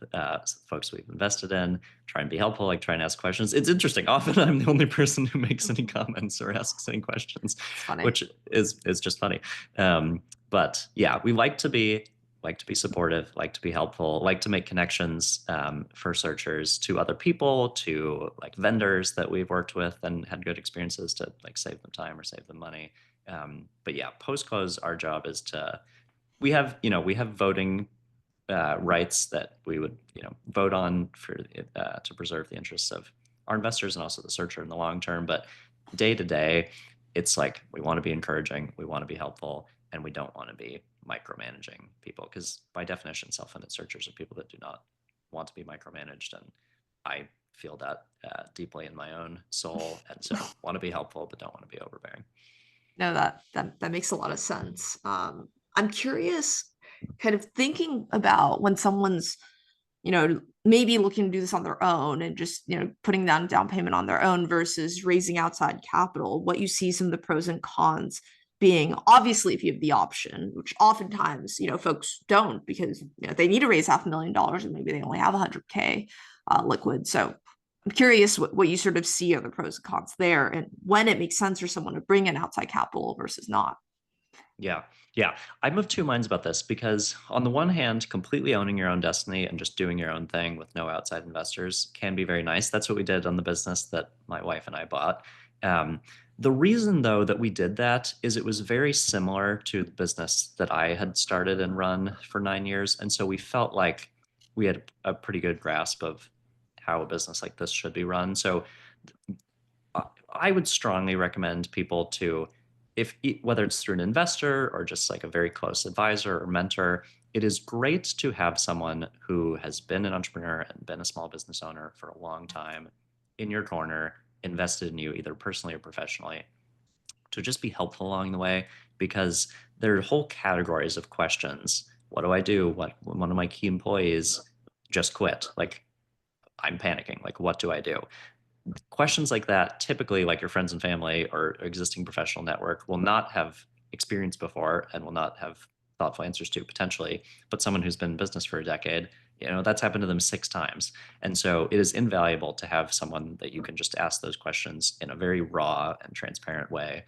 folks we've invested in, try and be helpful, like try and ask questions. It's interesting. Often I'm the only person who makes any comments or asks any questions, It's funny. which is just funny. But yeah, we like to be supportive, like to be helpful, like to make connections for searchers to other people, to like vendors that we've worked with and had good experiences to like save them time or save them money. But yeah, post close, our job is we have voting rights that we would vote on for to preserve the interests of our investors and also the searcher in the long term. But day to day, it's like we want to be encouraging, we want to be helpful, and we don't want to be micromanaging people because by definition, self-funded searchers are people that do not want to be micromanaged, and I feel that deeply in my own soul, and so want to be helpful but don't want to be overbearing. No, that makes a lot of sense. I'm curious, kind of thinking about when someone's, maybe looking to do this on their own and just, putting down payment on their own versus raising outside capital, what you see some of the pros and cons being. Obviously, if you have the option, which oftentimes, folks don't because they need to raise $500,000 and maybe they only have 100K liquid. So I'm curious what you sort of see are the pros and cons there, and when it makes sense for someone to bring in outside capital versus not. Yeah. Yeah. I'm of two minds about this because, on the one hand, completely owning your own destiny and just doing your own thing with no outside investors can be very nice. That's what we did on the business that my wife and I bought. Um, the reason, though, that we did that is it was very similar to the business that I had started and run for 9 years. And so we felt like we had a pretty good grasp of how a business like this should be run. So I would strongly recommend people to, if whether it's through an investor or just like a very close advisor or mentor, it is great to have someone who has been an entrepreneur and been a small business owner for a long time in your corner, invested in you either personally or professionally, to just be helpful along the way, because there are whole categories of questions. What do I do? What when one of my key employees just quit? Like, I'm panicking. Like, what do I do? Questions like that, typically, like your friends and family or existing professional network, will not have experienced before and will not have thoughtful answers to potentially, but someone who's been in business for a decade, that's happened to them 6 times. And so it is invaluable to have someone that you can just ask those questions in a very raw and transparent way,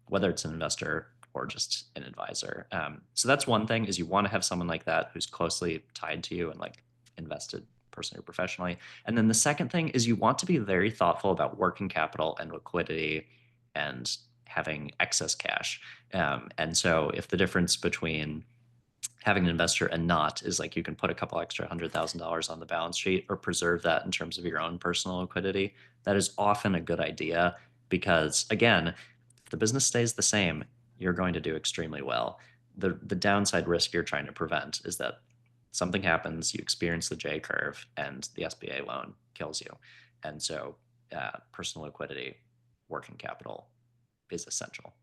whether it's an investor or just an advisor. So that's one thing, is you want to have someone like that who's closely tied to you and like invested personally or professionally. And then the second thing is you want to be very thoughtful about working capital and liquidity and having excess cash. And so if the difference between having an investor and not is like you can put a couple extra $100,000 on the balance sheet or preserve that in terms of your own personal liquidity, that is often a good idea, because again, if the business stays the same, you're going to do extremely well. The downside risk you're trying to prevent is that something happens, you experience the J curve, and the SBA loan kills you. And so personal liquidity, working capital is essential.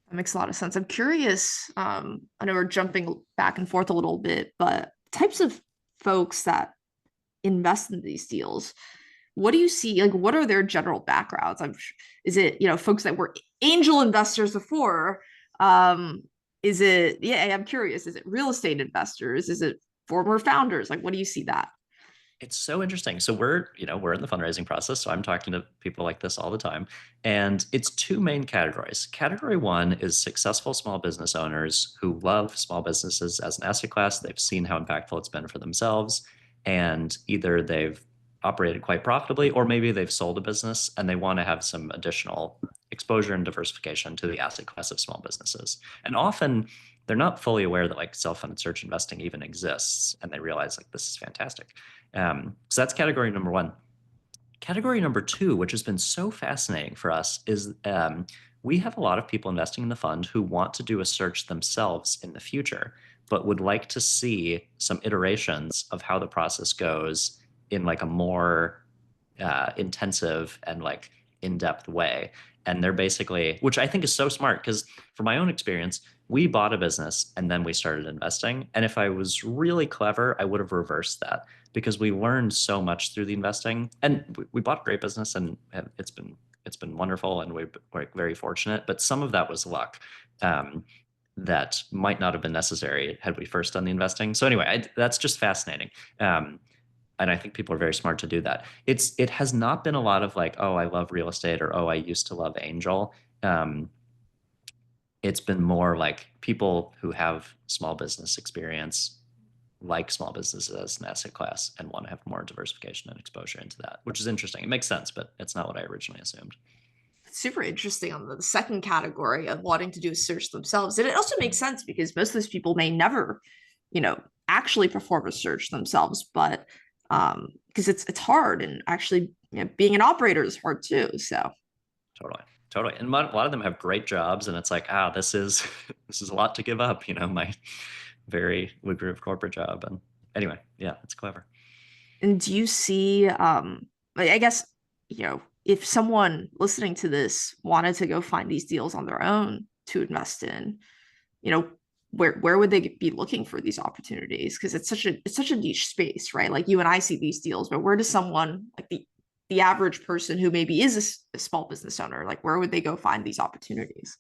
That makes a lot of sense. I'm curious. I know we're jumping back and forth a little bit, but types of folks that invest in these deals, what do you see? Like, what are their general backgrounds? Is it, folks that were angel investors before? Is it, yeah, I'm curious. Is it real estate investors? Is it former founders? Like, what do you see that? It's so interesting. So we're in the fundraising process. So I'm talking to people like this all the time. And it's two main categories. Category one is successful small business owners who love small businesses as an asset class. They've seen how impactful it's been for themselves. And either they've operated quite profitably, or maybe they've sold a business and they want to have some additional exposure and diversification to the asset class of small businesses. And often they're not fully aware that like self-funded search investing even exists. And they realize like this is fantastic. So that's category number one. Category number two, which has been so fascinating for us, is we have a lot of people investing in the fund who want to do a search themselves in the future, but would like to see some iterations of how the process goes in like a more intensive and like in-depth way. And they're basically, which I think is so smart, because from my own experience, we bought a business and then we started investing. And if I was really clever, I would have reversed that, because we learned so much through the investing. And we bought a great business, and it's been wonderful, and we're very fortunate. But some of that was luck. That might not have been necessary had we first done the investing. So anyway, that's just fascinating. And I think people are very smart to do that. It has not been a lot of like, oh, I love real estate, or oh, I used to love angel. It's been more like people who have small business experience, like small businesses as an asset class, and want to have more diversification and exposure into that, which is interesting. It makes sense, but it's not what I originally assumed. Super interesting on the second category of wanting to do a search themselves. And it also makes sense because most of those people may never, actually perform a search themselves, but because it's hard, and actually being an operator is hard too. So Totally. Totally. And a lot of them have great jobs, and it's like, this is this is a lot to give up, my very lucrative corporate job. And anyway, yeah, it's clever. and do you see I guess, if someone listening to this wanted to go find these deals on their own to invest in, you know, where would they be looking for these opportunities? Because it's such a niche space, right? Like you and I see these deals, but where does someone like the average person who maybe is a small business owner, like where would they go find these opportunities?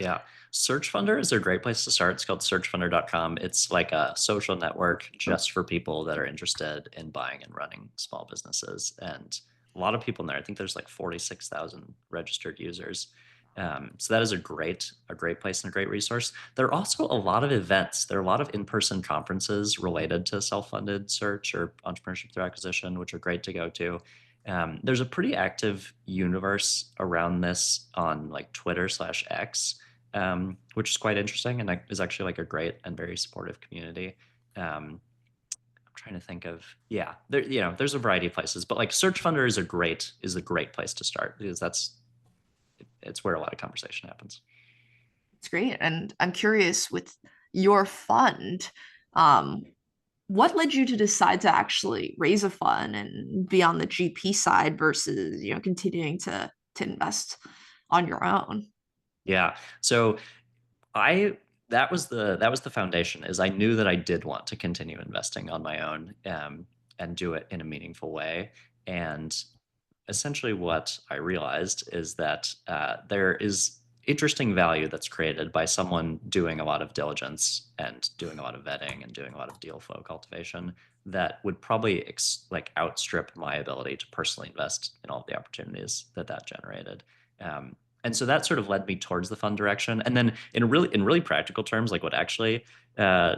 Yeah. Search Funder is a great place to start. It's called searchfunder.com. It's like a social network just for people that are interested in buying and running small businesses. And a lot of people in there. I think there's like 46,000 registered users. So that is a great place and a great resource. There are also a lot of events. There are a lot of in-person conferences related to self-funded search or entrepreneurship through acquisition, which are great to go to. There's a pretty active universe around this on like Twitter/X, which is quite interesting, and is actually like a great and very supportive community. I'm trying to think of, yeah, there's a variety of places, but like Search Funder is a great place to start, because it's where a lot of conversation happens. It's great. And I'm curious with your fund, um, what led you to decide to actually raise a fund and be on the GP side versus, continuing to invest on your own? Yeah. So I that was the foundation, is I knew that I did want to continue investing on my own, and do it in a meaningful way. And essentially what I realized is that there is interesting value that's created by someone doing a lot of diligence and doing a lot of vetting and doing a lot of deal flow cultivation that would probably like outstrip my ability to personally invest in all of the opportunities that that generated. And so that sort of led me towards the fund direction. And then in really practical terms, like what actually uh,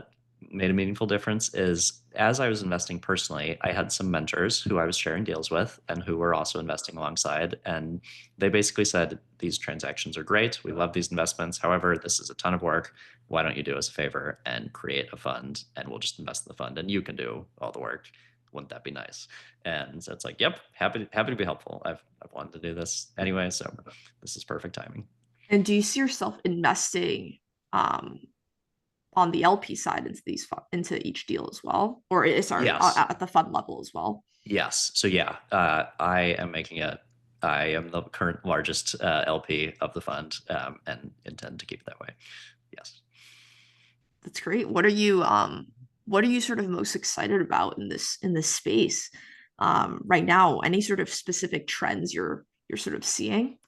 made a meaningful difference is as I was investing personally, I had some mentors who I was sharing deals with and who were also investing alongside. And they basically said, these transactions are great. We love these investments. However, this is a ton of work. Why don't you do us a favor and create a fund and we'll just invest in the fund and you can do all the work. Wouldn't that be nice? And so it's like, yep, happy to be helpful. I've wanted to do this anyway, so this is perfect timing. And do you see yourself investing um, on the LP side into into each deal as well, or sorry, Yes. at the fund level as well? Yes. So yeah, I am making it. I am the current largest LP of the fund, and intend to keep it that way. Yes. That's great. What are you sort of most excited about in this space right now? Any sort of specific trends you're sort of seeing?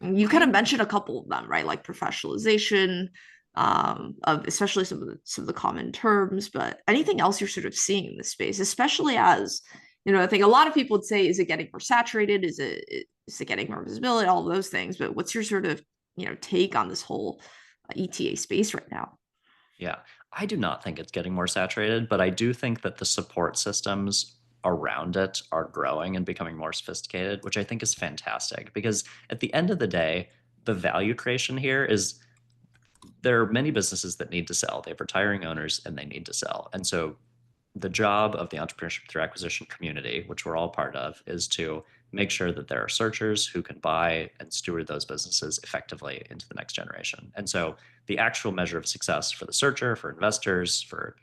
You kind of I mentioned a couple of them, right? Like professionalization, of especially some of the common terms, but anything else you're sort of seeing in this space, especially as I think a lot of people would say, is it getting more saturated? Is it getting more visibility? All of those things. But what's your sort of take on this whole ETA space right now? Yeah, I do not think it's getting more saturated, but I do think that the support systems around it are growing and becoming more sophisticated, which I think is fantastic because at the end of the day, the value creation here is there are many businesses that need to sell. They have retiring owners and they need to sell. And so the job of the entrepreneurship through acquisition community, which we're all part of, is to make sure that there are searchers who can buy and steward those businesses effectively into the next generation. And so the actual measure of success for the searcher, for investors, for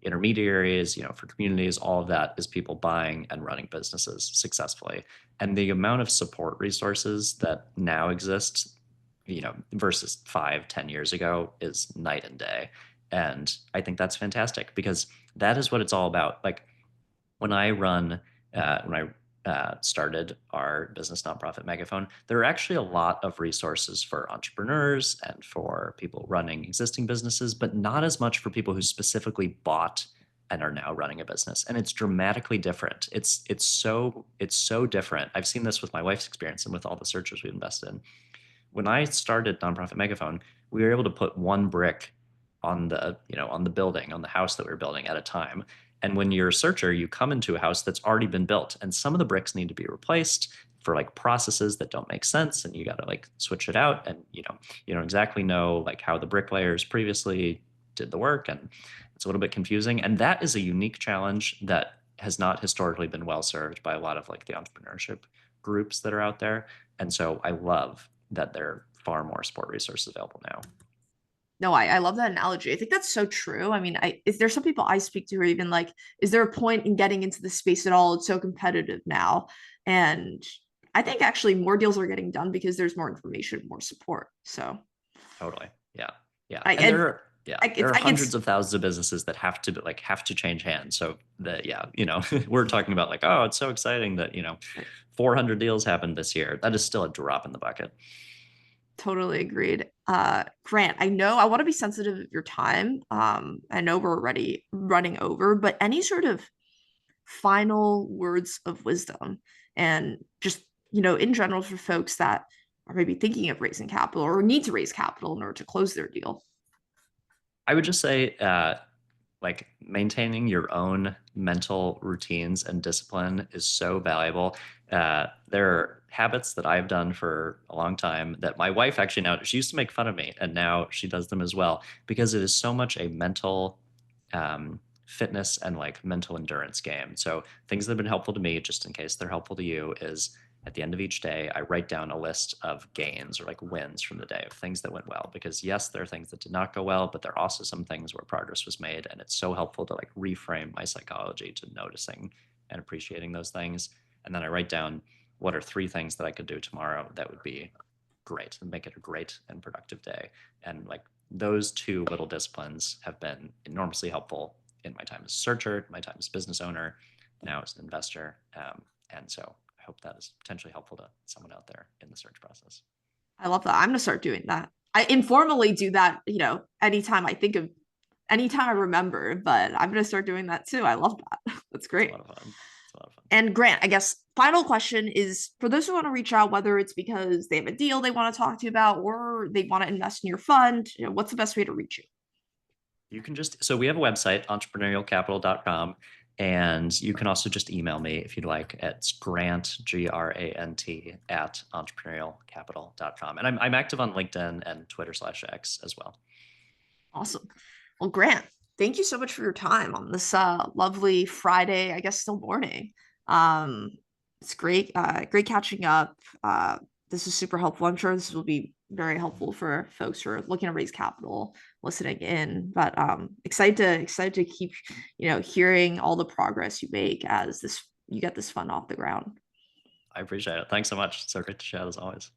intermediaries, for communities, all of that is people buying and running businesses successfully. And the amount of support resources that now exist, versus 5, 10 years ago is night and day. And I think that's fantastic because that is what it's all about. Like when I run, when I started our business nonprofit Megaphone, there are actually a lot of resources for entrepreneurs and for people running existing businesses, but not as much for people who specifically bought and are now running a business. And it's dramatically different. It's so different. I've seen this with my wife's experience and with all the searchers we've invested in. When I started nonprofit Megaphone, we were able to put one brick on the building, on the house that we were building at a time. And when you're a searcher, you come into a house that's already been built, and some of the bricks need to be replaced for like processes that don't make sense, and you got to like switch it out, and you don't exactly know like how the bricklayers previously did the work, and it's a little bit confusing. And that is a unique challenge that has not historically been well served by a lot of like the entrepreneurship groups that are out there. And so I love that there are far more sport resources available now. No, I love that analogy. I think that's so true. I mean, is there some people I speak to who are even like, is there a point in getting into the space at all? It's so competitive now. And I think actually more deals are getting done because there's more information, more support. So Totally. Yeah. Yeah. I And and there are I can hundreds of thousands of businesses that have to change hands. So that, yeah, we're talking about like, oh, it's so exciting that, 400 deals happened this year. That is still a drop in the bucket. totally agreed. Grant, I know I want to be sensitive of your time. I know we're already running over, but any sort of final words of wisdom and just, in general for folks that are maybe thinking of raising capital or need to raise capital in order to close their deal. I would just say, like maintaining your own mental routines and discipline is so valuable. There are habits that I've done for a long time that my wife actually now, she used to make fun of me and now she does them as well because it is so much a mental fitness and like mental endurance game. So things that have been helpful to me, just in case they're helpful to you, is at the end of each day, I write down a list of gains or like wins from the day of things that went well. Because yes, there are things that did not go well, but there are also some things where progress was made. And it's so helpful to like reframe my psychology to noticing and appreciating those things. And then I write down what are 3 things that I could do tomorrow that would be great and make it a great and productive day. And like those 2 little disciplines have been enormously helpful in my time as a searcher, my time as a business owner, now as an investor. And so I hope that is potentially helpful to someone out there in the search process. I love that. I'm gonna start doing that. I informally do that, anytime I think of, anytime I remember, but I'm gonna start doing that too. I love that. That's It's a great. lot of fun. It's a lot of fun. And Grant, I guess final question is for those who want to reach out, whether it's because they have a deal they want to talk to you about or they want to invest in your fund, what's the best way to reach you? You can just, so we have a website, entrepreneurialcapital.com, and you can also just email me if you'd like. It's Grant, Grant, at entrepreneurialcapital.com. And I'm active on LinkedIn and Twitter/X as well. Awesome. Well, Grant, thank you so much for your time on this lovely Friday, I guess still morning. Um, it's great catching up. This is super helpful. I'm sure this will be very helpful for folks who are looking to raise capital, listening in. But excited to keep, hearing all the progress you make as this you get this fund off the ground. I appreciate it. Thanks so much. So great to chat as always.